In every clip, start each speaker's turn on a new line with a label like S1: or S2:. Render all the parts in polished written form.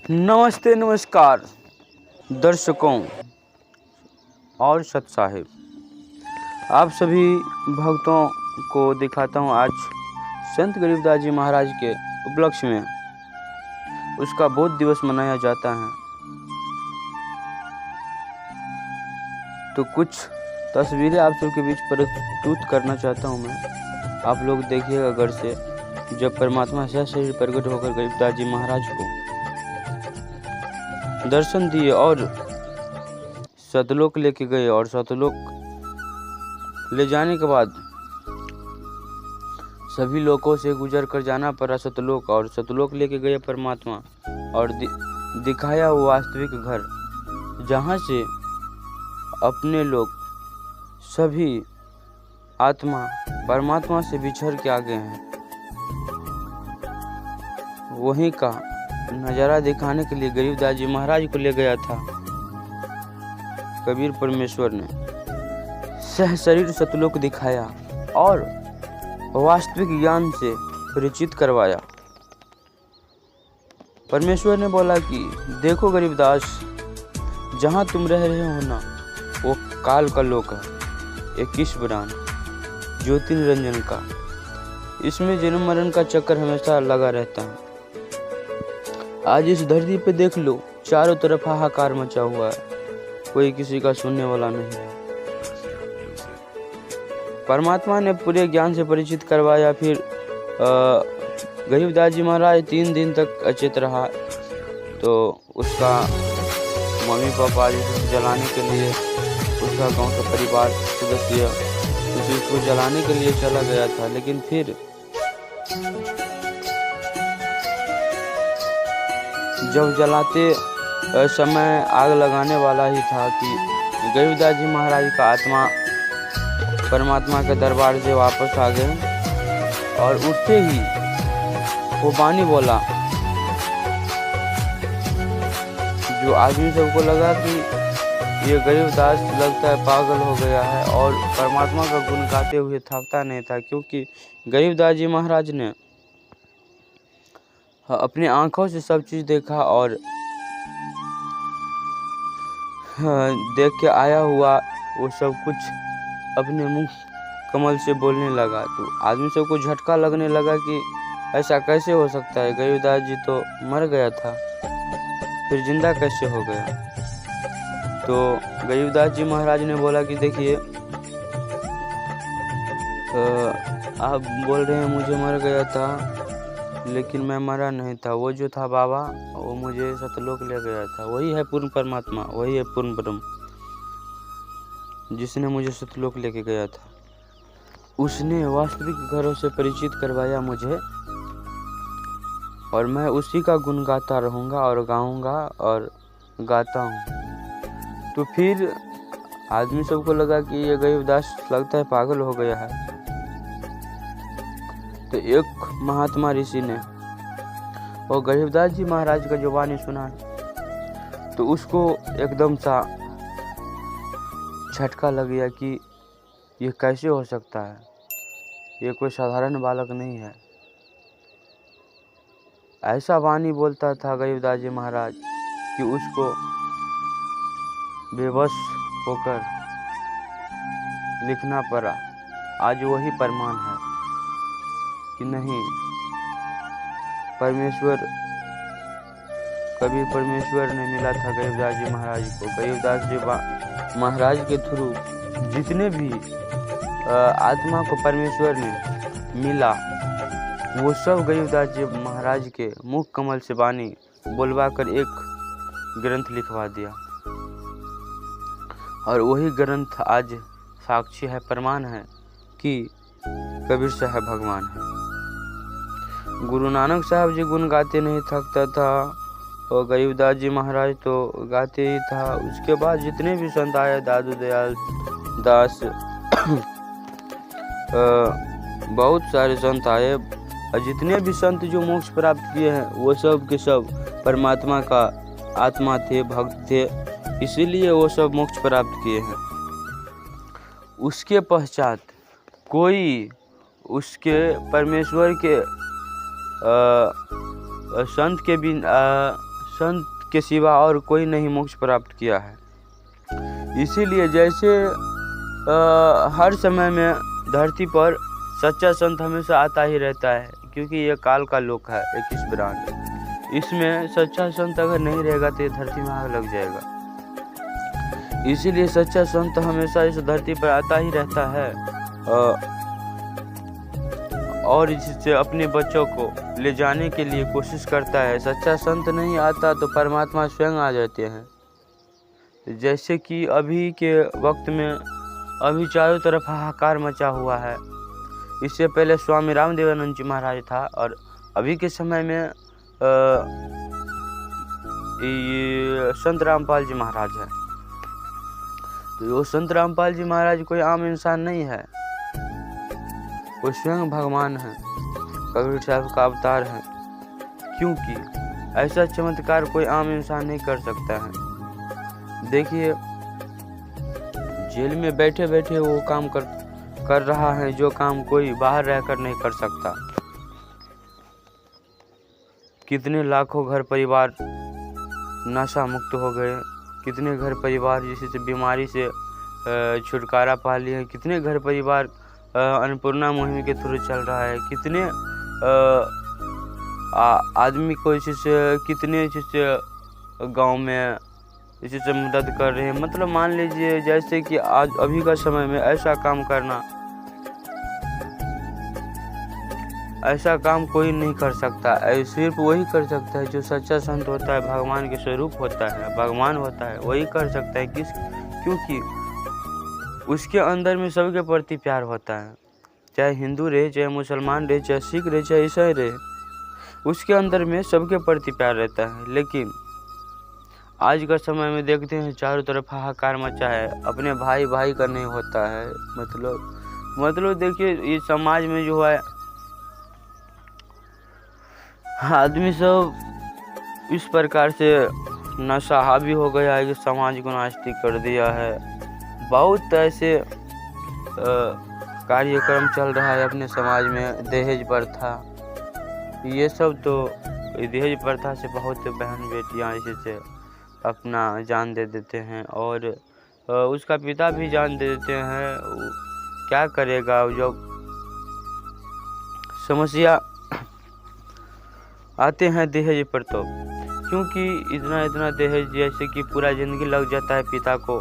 S1: नमस्ते नमस्कार दर्शकों और सत साहिब, आप सभी भक्तों को दिखाता हूँ आज संत गरीबदास जी महाराज के उपलक्ष्य में उसका बोध दिवस मनाया जाता है। तो कुछ तस्वीरें आप सबके बीच प्रस्तुत करना चाहता हूँ मैं। आप लोग देखिएगा घर से, जब परमात्मा शरीर प्रकट होकर गरीबदास जी महाराज को दर्शन दिए और सतलोक लेके गए, और सतलोक ले जाने के बाद सभी लोगों से गुजर कर जाना पड़ा सतलोक, और सतलोक लेके गए परमात्मा और दिखाया वो वास्तविक घर, जहाँ से अपने लोग सभी आत्मा परमात्मा से बिछड़ के आ गए हैं। वहीं का नज़ारा दिखाने के लिए गरीबदास जी महाराज को ले गया था कबीर परमेश्वर ने। सह शरीर सतलोक दिखाया और वास्तविक ज्ञान से परिचित करवाया। परमेश्वर ने बोला कि देखो गरीबदास, जहाँ तुम रह रहे हो ना, वो काल का लोक है, 21 बरान ज्योति निरंजन का। इसमें जन्म मरण का चक्कर हमेशा लगा रहता है। आज इस धरती पे देख लो, चारों तरफ हाहाकार मचा हुआ है, कोई किसी का सुनने वाला नहीं है। परमात्मा ने पूरे ज्ञान से परिचित करवाया। फिर गरीबदास जी महाराज 3 दिन तक अचेत रहा, तो उसका मम्मी पापा जिसे जलाने के लिए, उसका गांव का परिवार सदस्य उसको जलाने के लिए चला गया था। लेकिन फिर जब जलाते समय आग लगाने वाला ही था कि गरीबदास जी महाराज का आत्मा परमात्मा के दरबार से वापस आ गए, और उठते ही वो वाणी बोला, जो आदमी सबको लगा कि ये गरीबदास लगता है पागल हो गया है, और परमात्मा का गुण गाते हुए थकता नहीं था, क्योंकि गरीबदास जी महाराज ने अपने आंखों से सब चीज़ देखा और देख के आया हुआ वो सब कुछ अपने मुंह कमल से बोलने लगा। तो आदमी सबको झटका लगने लगा कि ऐसा कैसे हो सकता है, गरीबदास जी तो मर गया था, फिर जिंदा कैसे हो गया। तो गरीबदास जी महाराज ने बोला कि देखिए, आप बोल रहे हैं मुझे मर गया था, लेकिन मैं मरा नहीं था। वो जो था बाबा, वो मुझे सतलोक ले गया था। वही है पूर्ण परमात्मा, वही है पूर्ण ब्रह्म, जिसने मुझे सतलोक लेके गया था। उसने वास्तविक घरों से परिचित करवाया मुझे, और मैं उसी का गुण गाता रहूँगा और गाऊँगा और गाता हूँ। तो फिर आदमी सबको लगा कि ये गरीबदास लगता है पागल हो गया है। तो एक महात्मा ऋषि ने और गरीबदास जी महाराज का जो वाणी सुना, तो उसको एकदम सा झटका लग गया कि ये कैसे हो सकता है, ये कोई साधारण बालक नहीं है। ऐसा वाणी बोलता था गरीबदास जी महाराज कि उसको बेबस होकर लिखना पड़ा। आज वही प्रमाण है कि नहीं, परमेश्वर कबीर परमेश्वर ने मिला था गरीबदास जी महाराज को। गरीबदास जी महाराज के थ्रू जितने भी आत्मा को परमेश्वर ने मिला, वो सब गरीबदास जी महाराज के मुख कमल से वाणी बोलवा कर एक ग्रंथ लिखवा दिया, और वही ग्रंथ आज साक्षी है, प्रमाण है कि कबीर साहब भगवान है। गुरु नानक साहब जी गुण गाते नहीं थकता था, और गरीबदास जी महाराज तो गाते ही था। उसके बाद जितने भी संत आए, दादू दयाल दास बहुत सारे संत आए, और जितने भी संत जो मोक्ष प्राप्त किए हैं, वो सब के सब परमात्मा का आत्मा थे, भक्त थे, इसीलिए वो सब मोक्ष प्राप्त किए हैं। उसके पश्चात कोई उसके परमेश्वर के संत के सिवा और कोई नहीं मोक्ष प्राप्त किया है। इसीलिए जैसे हर समय में धरती पर सच्चा संत हमेशा आता ही रहता है, क्योंकि ये काल का लोक है, एक इस ब्रांड। इसमें सच्चा संत अगर नहीं रहेगा तो ये धरती में आग लग जाएगा। इसीलिए सच्चा संत हमेशा इस धरती पर आता ही रहता है और इससे अपने बच्चों को ले जाने के लिए कोशिश करता है। सच्चा संत नहीं आता तो परमात्मा स्वयं आ जाते हैं। जैसे कि अभी के वक्त में अभी चारों तरफ हाहाकार मचा हुआ है। इससे पहले स्वामी रामदेवानंद जी महाराज था और अभी के समय में ये संत रामपाल जी महाराज है। तो वो संत रामपाल जी महाराज कोई आम इंसान नहीं है, वो स्वयं भगवान है, कबीर साहब का अवतार है। क्योंकि ऐसा चमत्कार कोई आम इंसान नहीं कर सकता है। देखिए, जेल में बैठे बैठे वो काम कर रहा है जो काम कोई बाहर रहकर नहीं कर सकता। कितने लाखों घर परिवार नशा मुक्त हो गए, कितने घर परिवार जिससे बीमारी से छुटकारा पा लिए, कितने घर परिवार अन्नपूर्णा मुहिम के थ्रू चल रहा है, कितने आदमी को इससे कितने गांव में इससे मदद कर रहे हैं। मतलब मान लीजिए जैसे कि आज अभी का समय में ऐसा काम करना, ऐसा काम कोई नहीं कर सकता। सिर्फ वही कर सकता है जो सच्चा संत होता है, भगवान के स्वरूप होता है, भगवान होता है, वही कर सकता है। क्योंकि उसके अंदर में सबके प्रति प्यार होता है, चाहे हिंदू रहे, चाहे मुसलमान रहे, चाहे सिख रहे, चाहे ईसाई रहे, उसके अंदर में सबके प्रति प्यार रहता है। लेकिन आज का समय में देखते हैं चारों तरफ हाहाकार मचा है, अपने भाई भाई का नहीं होता है। मतलब देखिए, ये समाज में जो है आदमी सब इस प्रकार से नशा हावी हो गया है कि समाज को नास्तिक कर दिया है। बहुत ऐसे कार्यक्रम चल रहा है अपने समाज में, दहेज प्रथा, ये सब। तो दहेज प्रथा से बहुत बहन बेटियां इससे अपना जान दे देते हैं और उसका पिता भी जान दे देते हैं। क्या करेगा जब समस्या आते हैं दहेज पर, तो क्योंकि इतना दहेज जैसे कि पूरा ज़िंदगी लग जाता है पिता को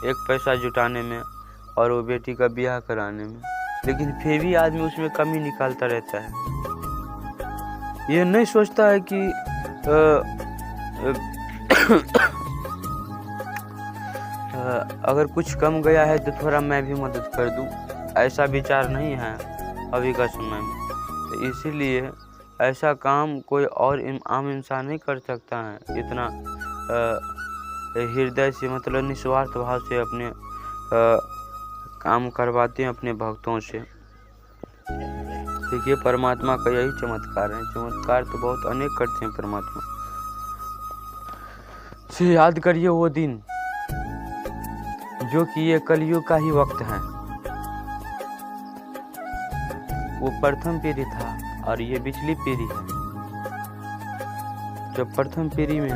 S1: एक पैसा जुटाने में और वो बेटी का ब्याह कराने में, लेकिन फिर भी आदमी उसमें कमी निकालता रहता है। ये नहीं सोचता है कि अगर कुछ कम गया है तो थोड़ा मैं भी मदद कर दूं। ऐसा विचार नहीं है अभी का समय में। तो इसीलिए ऐसा काम कोई और आम इंसान नहीं कर सकता है। इतना हृदय से, मतलब निस्वार्थ भाव से अपने काम करवाते हैं अपने भक्तों से। देखिए, परमात्मा का यही चमत्कार है। चमत्कार तो बहुत अनेक करते हैं परमात्मा। से याद करिए वो दिन जो कि ये कलयुग का ही वक्त है। वो प्रथम पीढ़ी था और ये पिछली पीढ़ी है। जब प्रथम पीढ़ी में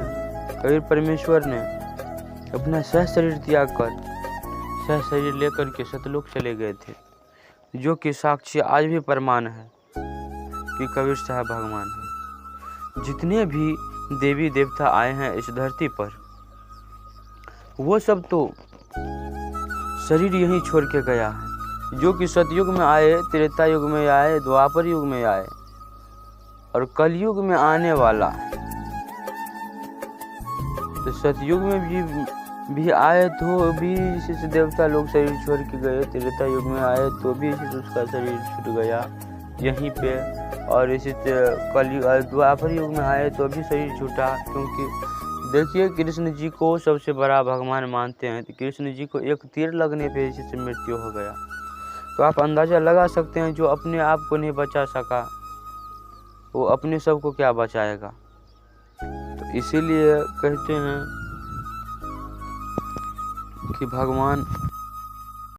S1: कबीर परमेश्वर ने अपना सह शरीर त्याग कर, सह शरीर लेकर के सतलोक चले गए थे, जो कि साक्षी आज भी प्रमाण है कि कबीर साहब भगवान है। जितने भी देवी देवता आए हैं इस धरती पर, वो सब तो शरीर यहीं छोड़ के गया है। जो कि सतयुग में आए, त्रेता युग में आए, द्वापर युग में आए और कलयुग में आने वाला है। तो सतयुग में भी आए तो भी इसी देवता लोग शरीर छोड़ के गए, त्रेता युग में आए तो भी इसी उसका शरीर छूट गया यहीं पे, और इसी कलयुग द्वापर युग में आए तो भी शरीर छूटा। क्योंकि देखिए, कृष्ण जी को सबसे बड़ा भगवान मानते हैं, तो कृष्ण जी को एक तीर लगने पे इसी से मृत्यु हो गया। तो आप अंदाज़ा लगा सकते हैं, जो अपने आप को नहीं बचा सका वो अपने सब को क्या बचाएगा। तो इसीलिए कहते हैं कि भगवान